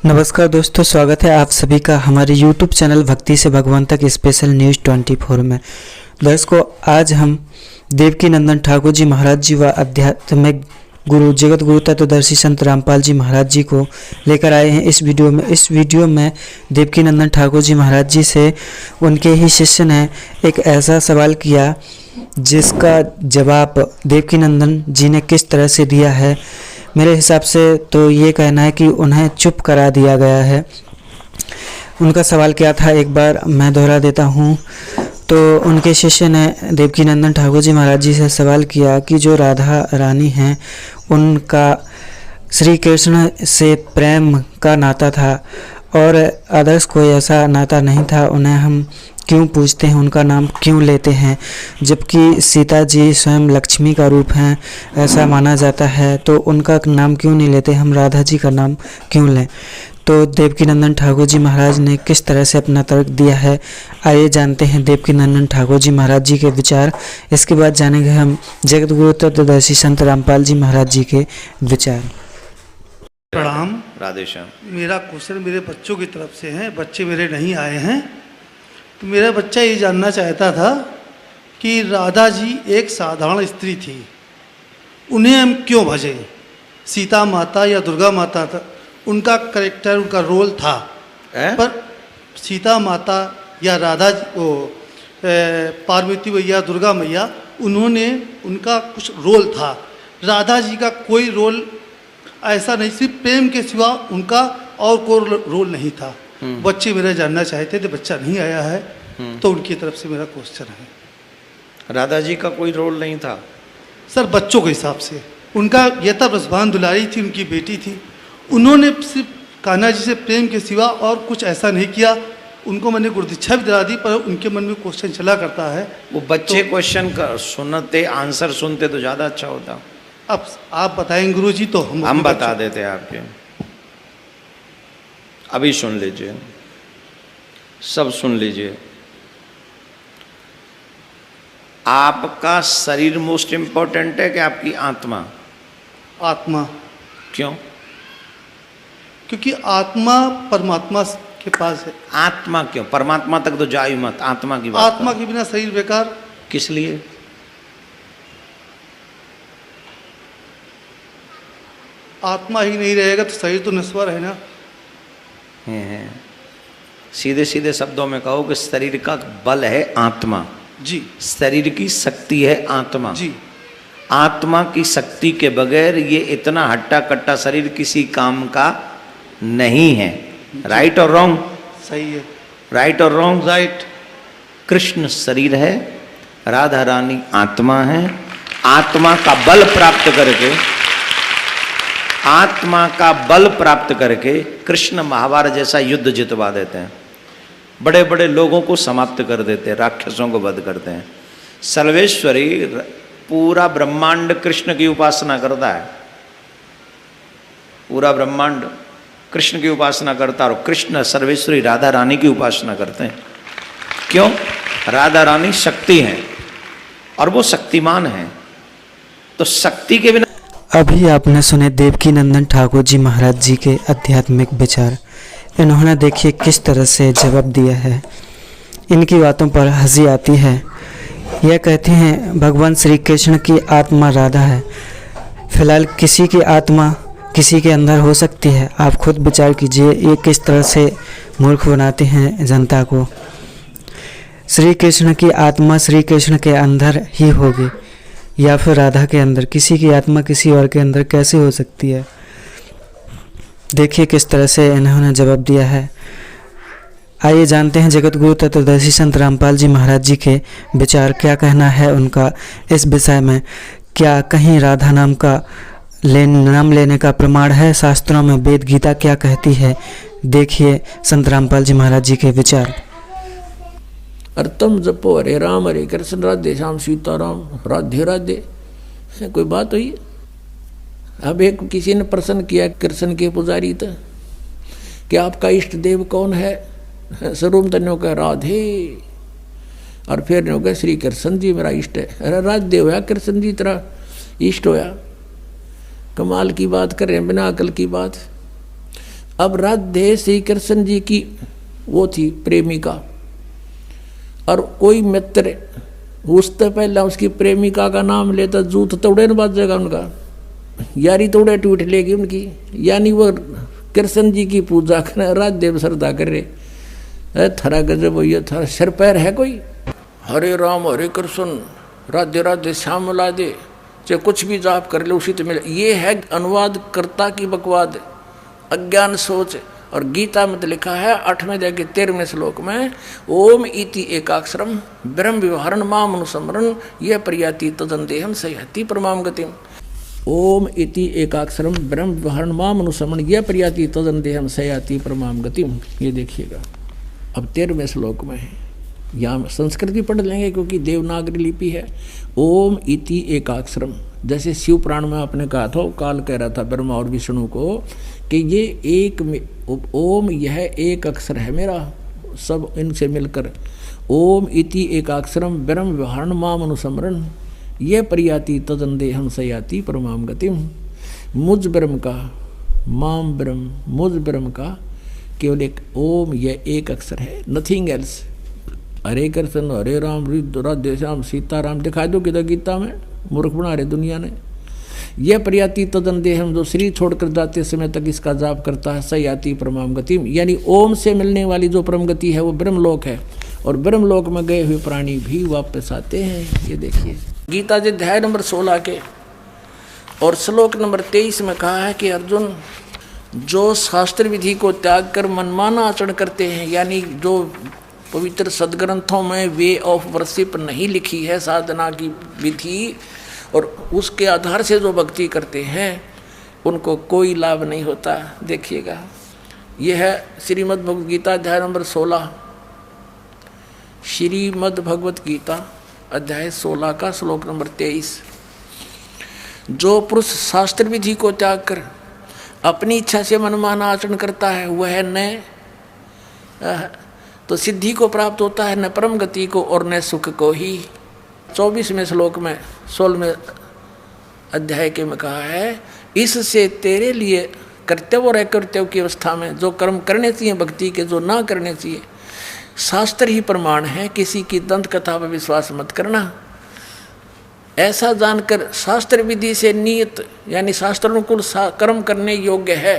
नमस्कार दोस्तों, स्वागत है आप सभी का हमारे YouTube चैनल भक्ति से भगवान तक स्पेशल न्यूज़ 24 में। दर्शकों, आज हम देवकी नंदन ठाकुर जी महाराज जी व आध्यात्मिक गुरु जगत गुरु तत्वदर्शी संत रामपाल जी महाराज जी को लेकर आए हैं इस वीडियो में देवकी नंदन ठाकुर जी महाराज जी से उनके ही शिष्य ने एक ऐसा सवाल किया जिसका जवाब देवकी नंदन जी ने किस तरह से दिया है। मेरे हिसाब से तो ये कहना है कि उन्हें चुप करा दिया गया है। उनका सवाल क्या था, एक बार मैं दोहरा देता हूँ। तो उनके शिष्य ने देवकी नंदन ठाकुर जी महाराज जी से सवाल किया कि जो राधा रानी हैं उनका श्री कृष्ण से प्रेम का नाता था और आदर्श कोई ऐसा नाता नहीं था, उन्हें हम क्यों पूछते हैं, उनका नाम क्यों लेते हैं, जबकि सीता जी स्वयं लक्ष्मी का रूप हैं ऐसा माना जाता है, तो उनका नाम क्यों नहीं लेते, हम राधा जी का नाम क्यों लें। तो देवकी नंदन ठाकुर जी महाराज ने किस तरह से अपना तर्क दिया है, आइए जानते हैं देवकी नंदन ठाकुर जी महाराज जी के विचार। इसके बाद जानेंगे हम जगत गुरु तत्वदर्शी संत रामपाल जी महाराज जी के विचार। प्रणाम। राधे श्याम। मेरा क्वेश्चन मेरे बच्चों की तरफ से है, बच्चे मेरे नहीं आए हैं। तो मेरा बच्चा ये जानना चाहता था कि राधा जी एक साधारण स्त्री थी, उन्हें हम क्यों भजें। सीता माता या दुर्गा माता था, उनका करेक्टर, उनका रोल था पर सीता माता या राधा पार्वती मैया, दुर्गा मैया, उनका कुछ रोल था। राधा जी का कोई रोल ऐसा नहीं, सिर्फ प्रेम के सिवा उनका और कोई रोल नहीं था। बच्चे मेरा जानना चाहते थे, बच्चा नहीं आया है, तो उनकी तरफ से मेरा क्वेश्चन है। राधा जी का कोई रोल नहीं था सर, बच्चों के हिसाब से उनका यथा ब्रजभान दुलारी थी, उनकी बेटी थी, उन्होंने सिर्फ कान्हा जी से प्रेम के सिवा और कुछ ऐसा नहीं किया। उनको मैंने गुरुदीक्षा भी दिला दी, पर उनके मन में क्वेश्चन चला करता है। वो बच्चे क्वेश्चन का सुनते, आंसर सुनते तो ज़्यादा अच्छा होता। अब आप बताएंगे गुरु जी, तो हम बता देते आपके। अभी सुन लीजिए, सब सुन लीजिए। आपका शरीर मोस्ट इम्पोर्टेंट है कि आपकी आत्मा? आत्मा। क्यों? क्योंकि आत्मा परमात्मा के पास है। आत्मा क्यों? परमात्मा तक तो जाई मत, आत्मा की बात। आत्मा के बिना शरीर बेकार। किस लिए? आत्मा ही नहीं रहेगा तो शरीर तो नश्वर है ना। है। सीधे सीधे शब्दों में कहो कि शरीर का बल है आत्मा जी, शरीर की शक्ति है आत्मा जी। आत्मा की शक्ति के बगैर ये इतना हट्टा कट्टा शरीर किसी काम का नहीं है। राइट और रॉन्ग? सही है। राइट और रॉन्ग? राइट। कृष्ण शरीर है, राधा रानी आत्मा है। आत्मा का बल प्राप्त करके कृष्ण महाभारत जैसा युद्ध जितवा देते हैं, बड़े बड़े लोगों को समाप्त कर देते हैं, राक्षसों को वध करते हैं। सर्वेश्वरी पूरा ब्रह्मांड कृष्ण की उपासना करता है, पूरा ब्रह्मांड कृष्ण की उपासना करता है और कृष्ण सर्वेश्वरी राधा रानी की उपासना करते हैं। क्यों? राधा रानी शक्ति है और वो शक्तिमान है, तो शक्ति के बिना। अभी आपने सुने देवकी नंदन ठाकुर जी महाराज जी के आध्यात्मिक विचार। इन्होंने देखिए किस तरह से जवाब दिया है। इनकी बातों पर हंसी आती है। यह कहते हैं भगवान श्री कृष्ण की आत्मा राधा है। फिलहाल किसी की आत्मा किसी के अंदर हो सकती है। आप खुद विचार कीजिए, ये किस तरह से मूर्ख बनाते हैं जनता को। श्री कृष्ण की आत्मा श्री कृष्ण के अंदर ही होगी या फिर राधा के अंदर? किसी की आत्मा किसी और के अंदर कैसे हो सकती है? देखिए किस तरह से इन्होंने जवाब दिया है। आइए जानते हैं जगत गुरु तत्वदर्शी संत रामपाल जी महाराज जी के विचार, क्या कहना है उनका इस विषय में। क्या कहीं राधा नाम लेने का प्रमाण है शास्त्रों में? वेद गीता क्या कहती है? देखिए संत रामपाल जी महाराज जी के विचार। अर्तम जपो हरे राम हरे कृष्ण राधे श्याम सीताराम राधे राधे। कोई बात हुई? अब एक किसी ने प्रश्न किया कृष्ण के पुजारी था कि आपका इष्ट देव कौन है? स्वरूप तन्यों का राधे, और फिर ने कहा श्री कृष्ण जी मेरा इष्ट है। अरे राधे होया कृष्ण जी तेरा इष्ट होया? कमाल की बात कर रहे हैं, बिना अकल की बात। अब राधे श्री कृष्ण जी की वो थी प्रेमिका, और कोई मित्र उससे पहले उसकी प्रेमिका का नाम लेता जूत तोड़े न बाजेगा उनका, यारी तोड़े टूट लेगी उनकी। यानी वो कृष्ण जी की पूजा कर राधे श्रद्धा कर रहे। थरा गजब हो, ये थरा सिर पैर है कोई। हरे राम हरे कृष्ण राधे राधे श्याम मिला दे, चाहे कुछ भी जाप कर ले उसी तो मिले। ये है अनुवाद कर्ता की बकवाद, अज्ञान सोच। और गीता में तो लिखा है 8वें अध्याय के 13वें श्लोक में, ओम इति एकाक्षरम ब्रह्म व्यवहारण माम अनुस्मरण यह प्रयाति तदंदेहम सयति परमाम गतिम। ओम इति एकाक्षरम ब्रह्म व्यवहारण माम अनुस्मरण यह प्रयाति तदंदेहम सयति परमाम गतिम। ये देखिएगा अब 13वें श्लोक में है, यहाँ संस्कृत भी पढ़ लेंगे क्योंकि देवनागरी लिपि है। ओम इति एकाक्षरम, जैसे शिव पुराण में आपने कहा था, काल कह रहा था ब्रह्मा और विष्णु को कि ये एक ओम यह एक अक्षर है मेरा, सब इनसे मिलकर। ओम इति एकाक्षरम ब्रह्म व्यवहारण माम अनुस्मरण यह प्रयाति तदंदेहम सयाति परमाम गतिम। मुझ ब्रह्म का, माम ब्रह्म, मुझ ब्रह्म का केवल एक ओम, यह एक अक्षर है, नथिंग एल्स। हरे कृष्ण हरे राम राधे श्याम सीताराम दिखा दो किधर गीता में, मूर्ख बना रहे दुनिया ने। यह प्रयाति तदंदेहम, जो शरीर छोड़कर जाते समय तक इसका जाप करता है, सयाति परमाम गतिम, यानी ओम से मिलने वाली जो परम गति है वो ब्रह्मलोक है। और ब्रह्मलोक में गए हुए प्राणी भी वापस आते हैं। ये देखिए गीता जी अध्याय नंबर 16 के और श्लोक नंबर 23 में कहा है कि अर्जुन, जो शास्त्र विधि को त्याग कर मनमाना आचरण करते हैं, यानी जो पवित्र सदग्रंथों में वे ऑफ वर्शिप नहीं लिखी है, साधना की विधि, और उसके आधार से जो भक्ति करते हैं उनको कोई लाभ नहीं होता। देखिएगा यह है श्रीमद् भगवद गीता अध्याय नंबर 16, श्रीमद् भगवद गीता अध्याय 16 का श्लोक नंबर 23। जो पुरुष शास्त्र विधि को त्याग कर अपनी इच्छा से मनमाना आचरण करता है वह न तो सिद्धि को प्राप्त होता है, न परम गति को और न सुख को ही। 24वें श्लोक में 16वें अध्याय के में कहा है, इससे तेरे लिए कर्तव्य और अकर्तव्य की अवस्था में जो कर्म करने चाहिए भक्ति के, जो ना करने चाहिए, शास्त्र ही प्रमाण है। किसी की दंत कथा पर विश्वास मत करना। ऐसा जानकर शास्त्र विधि से नियत यानी शास्त्रानुकूल कर्म करने योग्य है,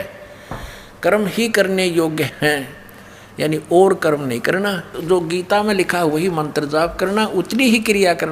कर्म ही करने योग्य हैं, यानी और कर्म नहीं करना। जो गीता में लिखा वही मंत्र जाप करना, उतनी ही क्रिया करना।